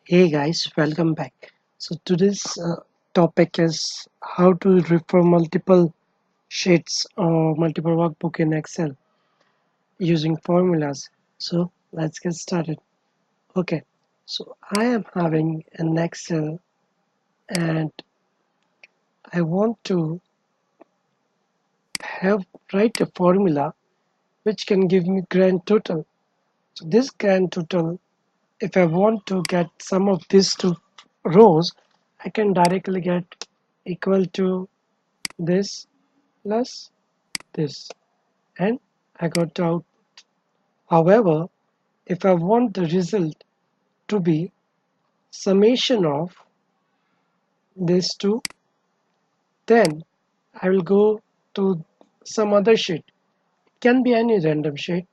Hey guys, welcome back. So today's topic is how to refer multiple sheets or multiple workbook in Excel using formulas. So let's get started. Okay, so I am having an Excel and I want to have write a formula which can give me grand total. So this grand total, if I want to get sum of these two rows, I can directly get equal to this plus this, and I got out. However, if I want the result to be summation of these two, then I will go to some other sheet. It can be any random sheet.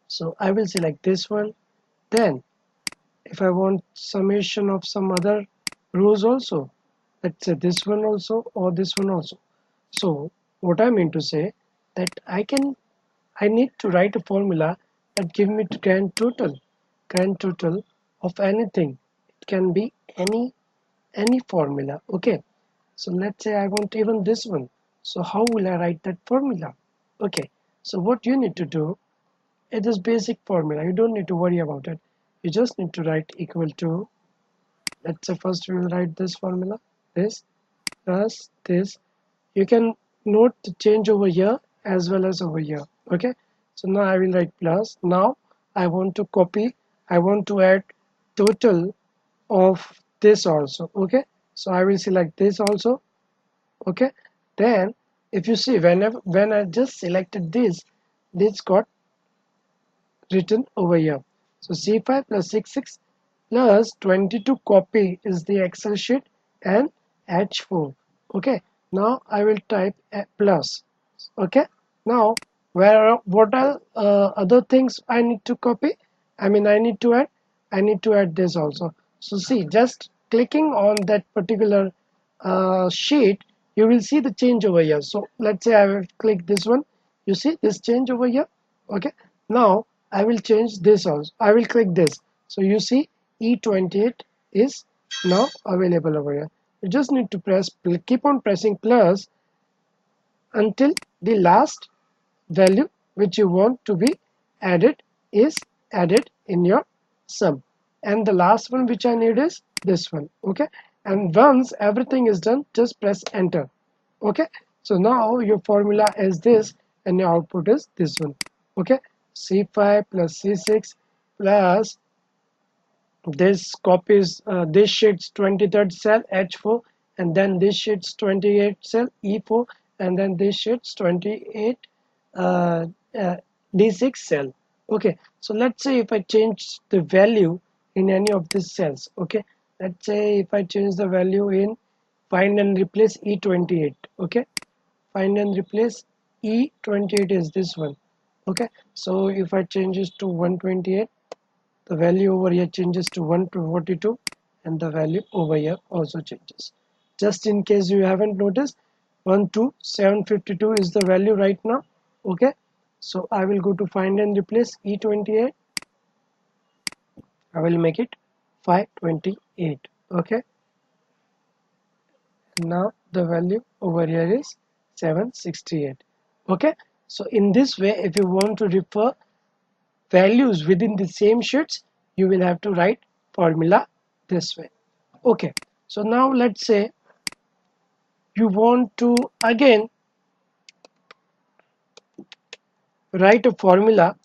So I will select this one. Then if I want summation of some other rows also, let's say this one also or this one also. So what I mean to say that I need to write a formula that give me grand total of anything. It can be any formula. Okay. So let's say I want even this one. So how will I write that formula? Okay. So what you need to do, it is basic formula. You don't need to worry about it. You just need to write equal to, let's say first we will write this formula, this plus this. You can note the change over here as well as over here. Okay, so now I will write plus. Now I want to copy, I want to add total of this also. Okay, so I will select this also. Okay, then if you see, when I just selected this got written over here. So C5 plus 66 plus 22 copy is the Excel sheet and H4. Okay, now I will type a plus. Okay, now what are other things I need to copy? I mean, I need to add this also. So see, just clicking on that particular sheet, you will see the change over here. So let's say I will click this one. You see this change over here. Okay, now I will change this also. I will click this. So you see E28 is now available over here. You just need to keep on pressing plus until the last value which you want to be added is added in your sum. And the last one which I need is this one. Okay, and once everything is done, just press enter. Okay, so now your formula is this and your output is this one. Okay, C5 plus C6 plus this copies this sheet's 23rd cell H4, and then this sheet's 28th cell E4, and then this sheet's 28 uh, uh, D6 cell. Okay, so let's say if I change the value in any of these cells. Okay, let's say if I change the value in find and replace E28. Okay, find and replace E28 is this one. Okay, so if I change this to 128, the value over here changes to 142, and the value over here also changes. Just in case you haven't noticed, 12752 is the value right now. Okay, so I will go to find and replace E28. I will make it 528. Okay, now the value over here is 768. Okay, so in this way, if you want to refer values within the same sheets, you will have to write formula this way. Okay, so now let's say you want to again write a formula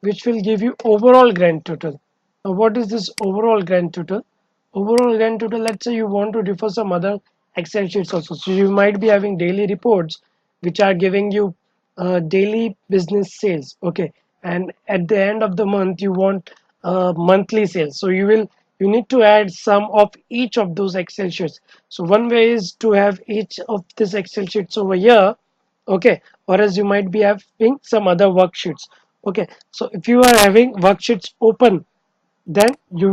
which will give you overall grand total. Now what is this overall grand total? Overall grand total, let's say you want to refer some other Excel sheets also. So you might be having daily reports which are giving you daily business sales. Okay, and at the end of the month you want monthly sales. So you need to add sum of each of those Excel sheets. So one way is to have each of these Excel sheets over here. Okay, or else you might be having some other worksheets. Okay, so if you are having worksheets open, then you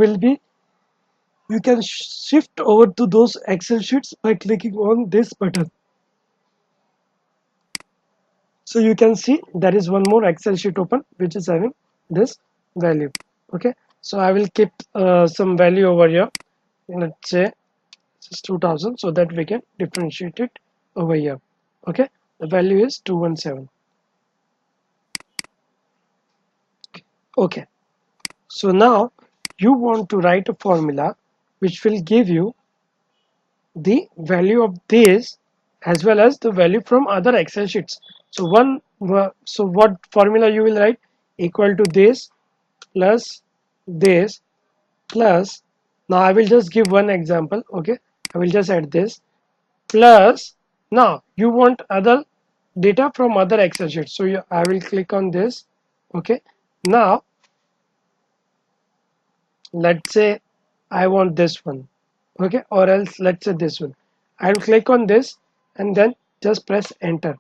can shift over to those Excel sheets by clicking on this button. So you can see there is one more Excel sheet open which is having this value. Okay, So I will keep some value over here. Let's say this is 2000, so that we can differentiate it over here. Okay, the value is 217. Okay, so now you want to write a formula which will give you the value of this as well as the value from other Excel sheets. So so what formula you will write? Equal to this plus this plus, now I will just give one example. Okay, I will just add this plus, now you want other data from other Excel sheets, so I will click on this. Okay, now let's say I want this one. Okay, or else let's say this one. I'll click on this and then just press enter.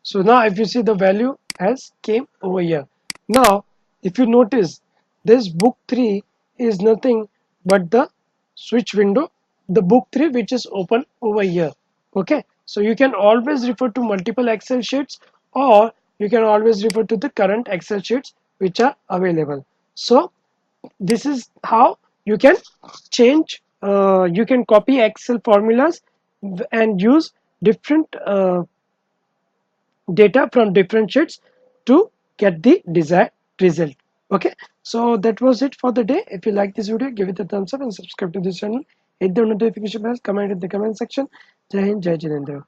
So now if you see, the value has came over here. Now if you notice, this book 3 is nothing but the switch window, the book 3 which is open over here. Okay, so you can always refer to multiple Excel sheets, or you can always refer to the current Excel sheets which are available. So this is how you can change, you can copy Excel formulas and use different data from different sheets to get the desired result. Okay, so that was it for the day. If you like this video, give it a thumbs up and subscribe to this channel. Hit the notification bell, comment in the comment section. Jai Hind, Jai Jinendra.